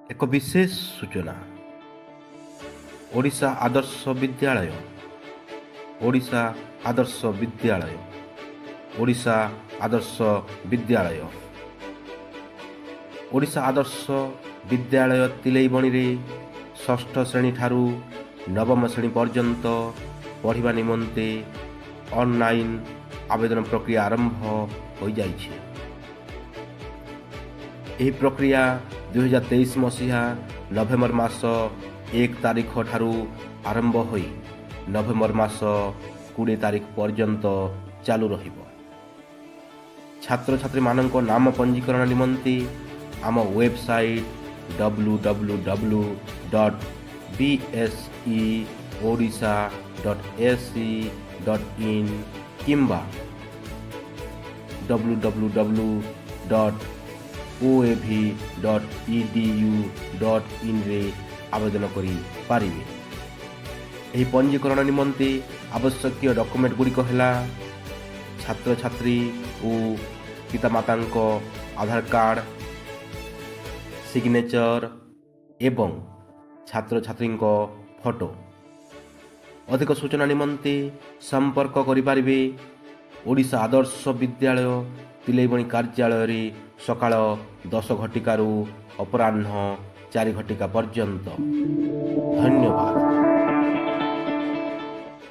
ଏକ ବିଶେଷ ସୂଚନା। ଓଡ଼ିଶା ଆଦର୍ଶ ବିଦ୍ୟାଳୟ, ଓଡ଼ିଶା ଆଦର୍ଶ ବିଦ୍ୟାଳୟ, ଓଡ଼ିଶା ଆଦର୍ଶ ବିଦ୍ୟାଳୟ, ଓଡ଼ିଶା ଆଦର୍ଶ ବିଦ୍ୟାଳୟ ତିଲେଇବଣିରେ ଷଷ୍ଠ ଶ୍ରେଣୀ ଠାରୁ ନବମ ଶ୍ରେଣୀ ପର୍ଯ୍ୟନ୍ତ ପଢ଼ିବା ନିମନ୍ତେ ଅନଲାଇନ୍ ଆବେଦନ ପ୍ରକ୍ରିୟା ଆରମ୍ଭ ହୋଇଯାଇଛି। ଏହି ପ୍ରକ୍ରିୟା 2023 ମସିହା ନଭେମ୍ବର ମାସ 1 ତାରିଖ ଠାରୁ ଆରମ୍ଭ ହୋଇ ନଭେମ୍ବର ମାସ 20 ତାରିଖ ପର୍ଯ୍ୟନ୍ତ ଚାଲୁ ରହିବ। ଛାତ୍ରଛାତ୍ରୀମାନଙ୍କ ନାମ ପଞ୍ଜୀକରଣ ନିମନ୍ତେ ଆମ ୱେବସାଇଟ୍ www.bseodisha.ac.in କିମ୍ବା www.oav.edu.in ରେ ଆବେଦନ କରିପାରିବେ। ଏହି ପଞ୍ଜୀକରଣ ନିମନ୍ତେ ଆବଶ୍ୟକୀୟ ଡକୁମେଣ୍ଟ ଗୁଡ଼ିକ ହେଲା ଛାତ୍ରଛାତ୍ରୀ ଓ ପିତାମାତାଙ୍କ ଆଧାର କାର୍ଡ଼, ସିଗ୍ନେଚର ଏବଂ ଛାତ୍ରଛାତ୍ରୀଙ୍କ ଫଟୋ। ଅଧିକ ସୂଚନା ନିମନ୍ତେ ସମ୍ପର୍କ କରିପାରିବେ ଓଡ଼ିଶା ଆଦର୍ଶ ବିଦ୍ୟାଳୟ ତିଲେଇବଣି କାର୍ଯ୍ୟାଳୟରେ ସକାଳ 10 ଘଟିକାରୁ ଅପରାହ୍ନ 4 ଘଟିକା ପର୍ଯ୍ୟନ୍ତ। ଧନ୍ୟବାଦ।